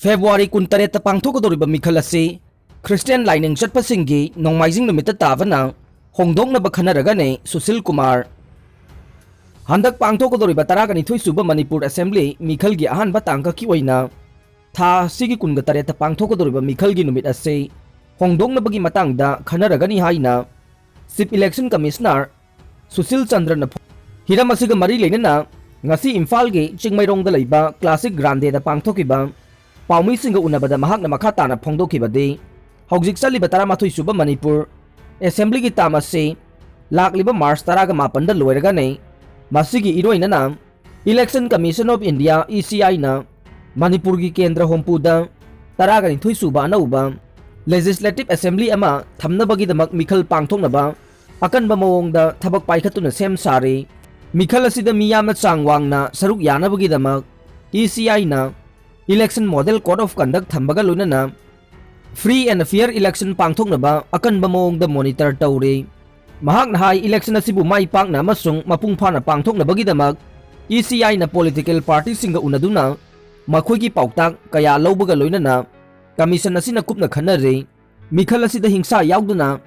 February 18 pangthokadoriba mikhal asi Christian lining chatpasingi nongmaijing numita tavana hongdoknaba khanaragane Susil Kumar handak pangthokadoriba taragani thoisuba Manipur Assembly mikhalgi ahanba tangka ki oina tha sigi kunga tareta pangthokadoriba mikhalgi numit ase hongdoknabagi matangda khanaragani haina Chief Election Commissioner Susil Chandra na hiram asiga mari leinana ngasi Imphal gi chingmairongda leiba Classic Grande da pangthokiba Paumi singa Unabada mahakna makata na phongdokibadi hojik saliba 13 suba Manipur Assembly gi tamase lakliba March 18 da loiraga nei masigi iroina na Election Commission of India ECI na Manipur gi Kendra Hompuda 12 suba anauba Legislative Assembly ama thamnabagi damak mikhal pangthoknaba akanba mawongda thabak paikhatuna sem sari mikhal asida miyamna changwangna saruk yanabagi damak ECI na Election Model Code of Conduct thambaga loinana free and fair election pangthoknaba akanba mawongda monitor tawri mahakna hai election asibu mai pakna amasung mapung phana pangthoknabagi damak ECI na political party singa unaduna makhoigi pautak kaya lawbaga loinana commission asina kupna khanare mikhal asida hingsa yauduna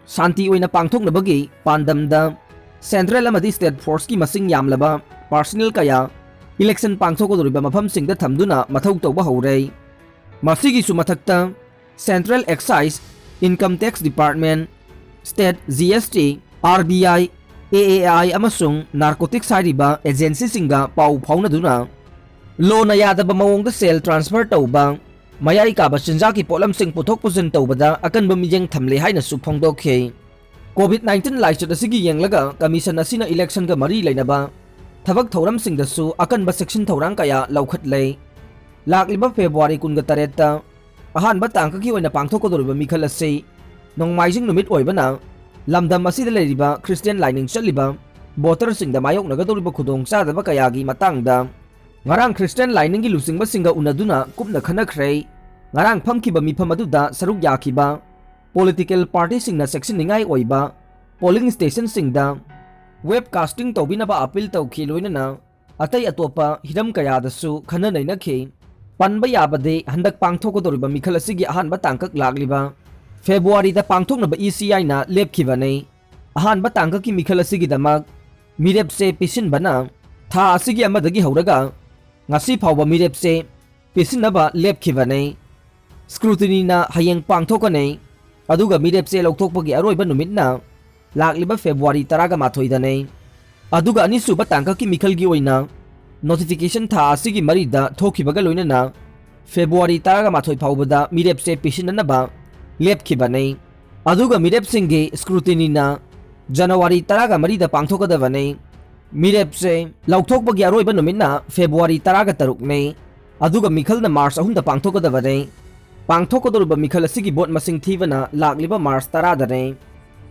santi oina pangthoknabagi pandamda central amadi state force ki masing yamlaba personnel kaya election pangthokodoriba mafam singda thamduna mathau tawba hore masigi su mathakta Central Excise Income Tax Department State GST RBI AAI amasung narcotics hariba agency singa pau phaunaduna law na yadaba mawongda sale transfer tawba mayai kaba chinjaki polam sing puthok pusin tawbada akanba mijeng thamle haina su phongdokhe COVID-19 laichat asigi yenglaga commission asina election ga mari lainaba thabak thoram singdasu akanba section thorang kaya laukhatlei lakliba February 18 ta ahanba tangka ki oina pangthokodoriba mikhal ase nongmaijing numit oibana lamdam asida leiriba Christian lining chaliba voter singda mayok nagadoriba khudong chadaba kayagi matangda ngarang Christian lining gi lusingba singa unaduna kupna khanakhre ngarang phamkiba mifam aduda saruk yakiba political party singna section ningai oiba polling station singda webcasting tawbinaba appeal tawkhi loinana atai atopa hiram kayadasu khana nainakhi panba yabade handak pangthokodoriba mikhal asigi ahanba tangkak lagliba February da pangthoknaba ECI na lepkhibane ahanba tangkak ki mikhal asigi damak Mirep se pisin bana tha asigi amadagi hauraga ngasi phawba Mirep se pisinaba lepkhibane scrutiny na hayeng pangthokane aduga Mirep se lokthokpagi aroiba numitna lakliba February 18 dane aduga ani suba tangkak ki mikhal gi oina notification tha asigi marida thokibaga loinana February 18 phawbada Mirep se pisinanaba lepkhibane aduga Mirep singi scrutiny na January 13 da pangthokadabane Mirep se lokthokpagi aroiba numitna February 13 ne aduga mikhal na March 3 da pangthokadabane pangthokodoriba mikhal asigi bot masing thibana lakliba March 10 dane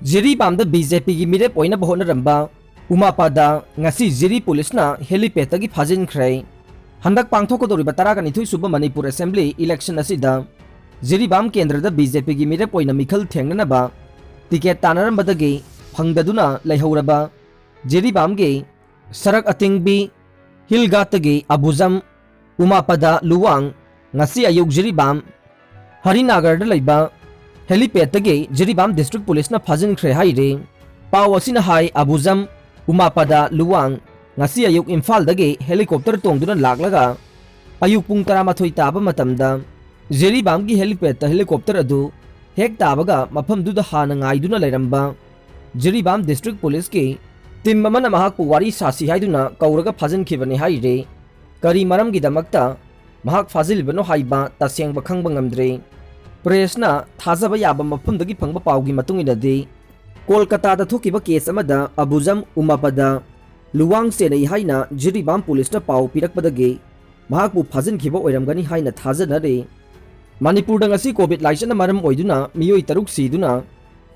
Jiribam da BJP gi Mirep Oinaba Hotnaramba Umapada Ngasi Jiri police na Helipad tagi Fajinkhre handak pangthokodoriba 12 suba Manipur Assembly election asida Jiribam kendra da BJP gi Mirep oina mikhal thengnanaba ticket tanarambadagi phangdaduna leihauraba Jiribam gi sarak atingbi hilgatagi abuzam Umapada luwang ngasi ayuk Jiribam Harinagar da leiba Helipad tagi Jiribam district police na Fajinkhre haire paw asina hai abuzam Umapada luwang ngasi ayuk Imphal dagi helicopter tongduna laklaga ayuk pung 13 taba matamda Jiribam gi helipad ta helicopter adu hek tabaga mafam duda hana ngaiduna leiramba Jiribam district police ki tim mamana mahak wari sasi haiduna kauraga Fajinkhibane haire kari maram gi damakta mahak fazilbano haiba tasengba khangba ngamdre press na thajaba yaba mafam dagi phangba pawgi matunginadi Kolkata da thokiba case amada abuzam Umapada luwang senai haina Jiribam police na paw pirakpadagi mahakbu Fajinkhriba oiramgani haina thajanare Manipur da ngasi COVID laichan na maram oiduna miyoi taruk siduna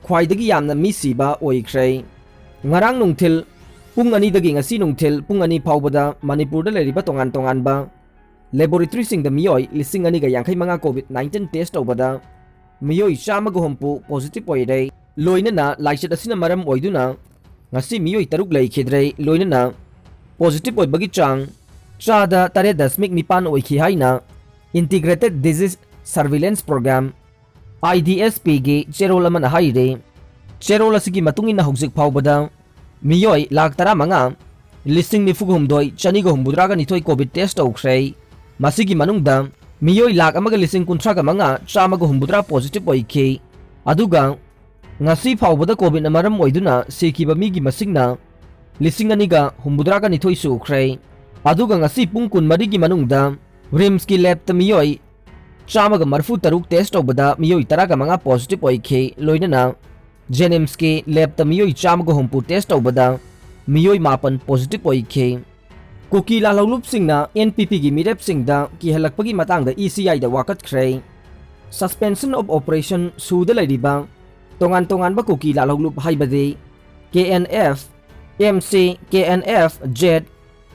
khwaidagi yamna mi siba oikhre ngarang nungthil pung ani dagi ngasi nungthil pung ani phawbada Manipur da leriba tongan ba laboratory sing da miyoi lising ani ga yangkhai manga COVID-19 test obada miyoi chama ga hompu positive oire loinana laichat asina maram oiduna ngasi miyoi taruk leikhidre loinana positive oibagi chang chada 3.9 oikhi haina Integrated Disease Surveillance Program IDSP gi cherol amana haire cherol asigi matungin na hojik phawbada miyoi lakh tara manga listing ni fughumdoi chani go humbudraga ni thoi covid test tawkhre masigi manungda miyoi lakh amaga listing kunthraga manga chama go humbudra positive oikhi aduga ngasi phawbada covid na maram oiduna sekiba migi masingna listing aniga humbudraga ni thoi sukhre aduga ngasi pung kun marigi manungda rims ki lab ta miyoi chama ga marfu taruk test tawbada miyoi taraga manga positive oikhi loinana Jenims ke lab ta miyoi chama go humpu test tawbada miyoi mapan positive oikhe kuki la lolup singna NPP gi Mirep singda ki halakpagi matangda ECI da wakat khre suspension of operation suda lairiba tongan ba kuki la lolup haibade KNF MC KNF Z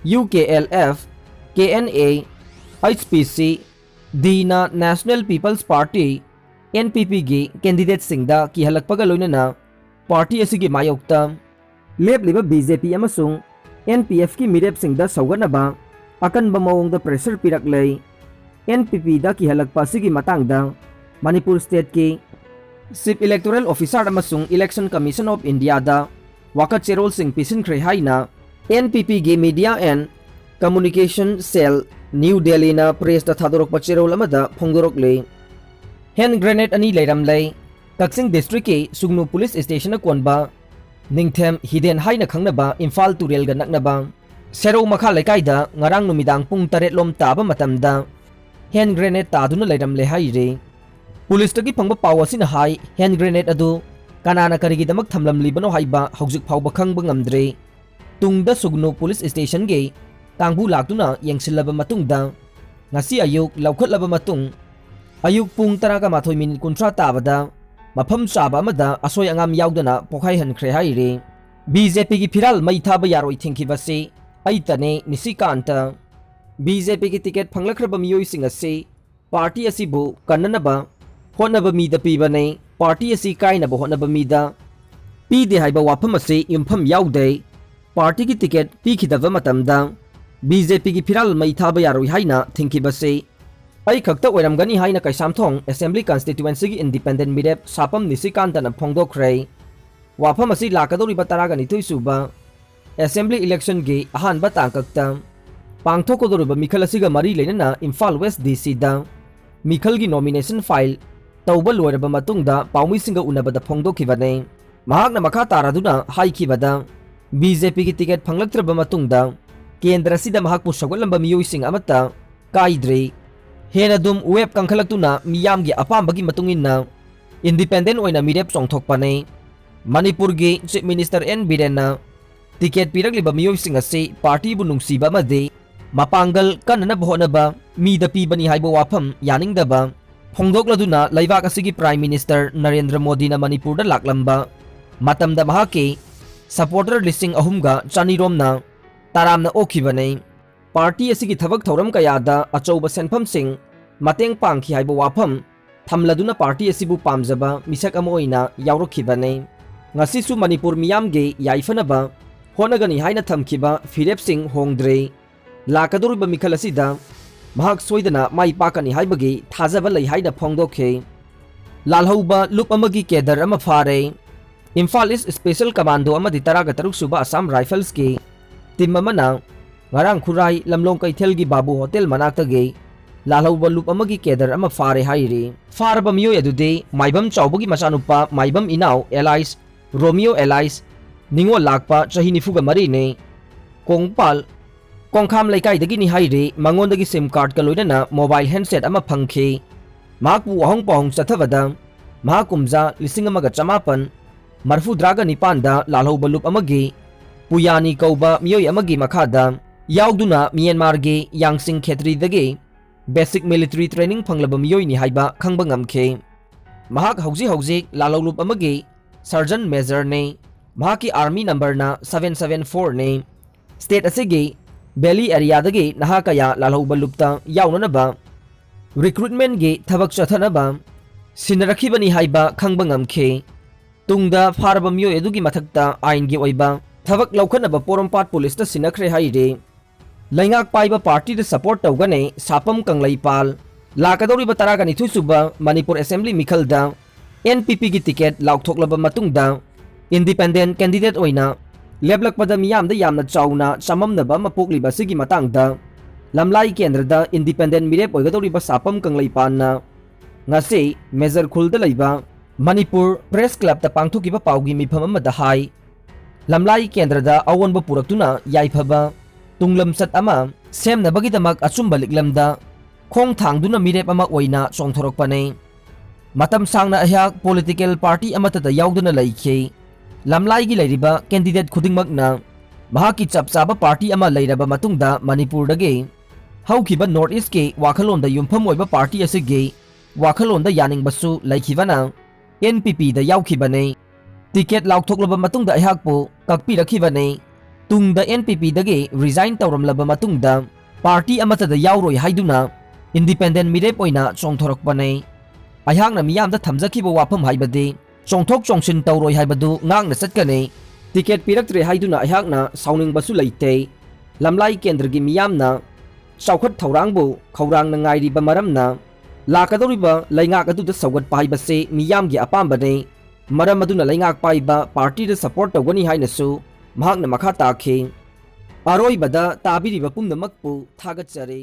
UKLF KNA HPC Dina National People's Party NPP gi candidate singda ki halakpaga loinana party asigi mayokta lepliba BJP amasung NPF ki Mirep singda sauganaba akanba mawongda pressure piraklay NPP da ki halakpa sigi matangda Manipur State ki Chief Electoral Officer amasung Election Commission of India da wakat cherol sing Fajinkhre haina NPP gi Media and Communication Cell New Delhi na press da thadorok pa cherol amada phongdorok le hand grenade ani leiramlay Kaksing district ki Sugnu police station na konba Ningthem hidden haina khangnaba Imphal turel ga naknaba Sero makha lekaida ngarang numidang pung 8 lom taba matamda hand grenade taduna leiramle haire police tagi phangba pawasina hai hand grenade adu kanana karigi damak thamlamli bano haiba hojik phawba khangba ngamdre tungda Sugnu police station ge tangbu laktuna yengsilaba matungda ngasi ayuk laukhatlaba matung ayuk pung 12 minute kuntra tabada mafam chaba amada asoi angam yaudana pokhai hankhre haire BJP gi phiral mai thaba yaroi thingkibase aitane nisikanta BJP gi ticket phanglakraba miyoi sing ase party asibu kannanaba honaba mida pibane party asi kainaba honaba mida pide haiba wafam ase impham yaude party gi ticket pikhidaba matamda BJP gi phiral mai thaba yaroi haina thingkibase ai khakta oiramgani haina kaisamthong assembly constituency gi independent Mirep sapam nisikantana phongdokhrei wafam asi lakadori bataraga ni thuisuba assembly election gi ahan ba tangkakta pangthokodori ba mikhal asiga mari leinana Imphal West DC da mikhal gi nomination file tawba loiraba matungda paumi singa unabada phongdokhibane mahakna makha taraduna haikibada BJP gi ticket phanglaktraba matungda kendra sida mahakpu sagotlamba miyoi sing amata kaidre Henadum web kangkhalakuna miyam gi apambagi matungin independent oina Mirep chongthokpane Manipur gi Chief Minister N Biren na ticket piragliba miyoi sing ase party bu nungsiba made mapangal kanana bhonaba mida pibani haibo wafam yaningdaba phongdokladuna laibak asigi Prime Minister Narendra Modi na Manipur da laklamba matamda mahake supporter listing ahumga chanirom na taramna okhibane party asigi thabak thoram kayada achouba senpham sing mateng pangki haibo wafam thamladuna party asibu pamjaba misak ama oina yaurokhibane ngasi su Manipur miyam ge yaifanaba honagani haina thamkiba Phirep Singh hongdre lakadoriba mikhal asida mahak soidana mai pakani haibagi thajaba lei haina phongdokhe lalhauba lup amagi kedar ama phare Imphal East Special Commando amadi taraga taruk suba Assam Rifles ki team amana ngarang khurai lamlong kaithel gi Babu Hotel manakta ge lalhauba lup amagi kedar ama phare haire farba miyoi adude maibam chawbagi machanupa maibam inau Elias Romeo Elias ningo lakpa chahi nifuga mari ne kongpal kongkham laikai dagi ni haire mangon dagi sim card ka loinana mobile handset ama phangkhe mahakpu ahong pahong chathabada mahakumja lising amaga chamapan marfu draga nipanda lalhauba lup amagi puyani kauba miyoi amagi makhada yauduna Myanmar ge Yangsing Khetri dagi basic military training phanglaba miyoi ni haiba khangba ngamkhe mahak hauji lalhaulup amagi sergeant major ne mahaki army number na 774 ne state asigi Belly area dagi nahakaya lalhauba lupta yaunanaba recruitment ge thabak chathanaba sinarakibani haiba khangba ngamkhe tungda farba miyoi adugi mathakta ain gi oiba thabak laukhanaba Porompat police ta sinakhre haire laingak paiba party da support tawgane sapam kanglaipal लाकदौरिबा तरागनिथुई सुबा Manipur assembly मिखलदा NPP की ticket लाउथोकलबा मतुंगदा independent candidate ओइना लेबलकपदा मियामदा यामना चाउना चाममनबा मपोकलिबा सिगी मतंगदा लमलाई केंद्रदा इंडिपेंडेंट मिरेप ओइगदौरिबा सापम कंगलैपानना ngasi मेजर खुलदा लैबा मणिपुर प्रेस क्लब ता पांगथोकिबा पाउगी मिफम अमदा हाई लमलाई केंद्रदा अवोनबा पुरक्तुना याइफबा तुंगलमसत अमा सेमनबगिदमक अचुंबा लिकलमदा खोंग थांगदुना मिरेप अमा ओइना चोंथोरकपने मतम सांगना अह्याक पॉलिटिकल पार्टी अमतदा याउदना लैखे लमलाई की लैरिबा कैंडिडेट खुदिंगमकना महाकी चपचाबा पार्टी अमा लैरबा मतुंगदा मणिपुरदगे हौखिबा नॉर्थ ईस्ट के वाखलोंदा युमफम ओइबा पार्टी असिगे वाखलोंदा यानिंगबसु लैखिबना एनपीपी दा याउखिबने टिकेट लाउथोकलबा मतुंगदा अह्याकपो ककपिरखिबने तुंगदा एनपीपी दगे रिजाइन तौरमलबा मतुंगदा पार्टी अमतदा याउरोय हाइदुना इंडिपेंडेंट मिरेप ओइना चोंथोरकपने अह्याकना मियामदा थमजखिबा वाफम हाइबदे चोंथोक चोंसिन तौरोय हाइबदु ngang चटकने टिकेट पिरक्त्रे हाइदुना अह्याकना साउनिंगबसु लैते लमलाई केंद्रगी मियामना चौखट थौरांगबु खौरांगना ngairiba maramna लाकदौरिबा लैंगाक अदुदा सौगत पाइबसे मियामगी अपाम्बने मरम अदुना लैंगाक पाइबा पार्टी दा सपोर्ट तौगनी हाइनसु महाकना मखा ताखे अरोइबदा ताबिरिबा पुमनमकपु थागतचरे।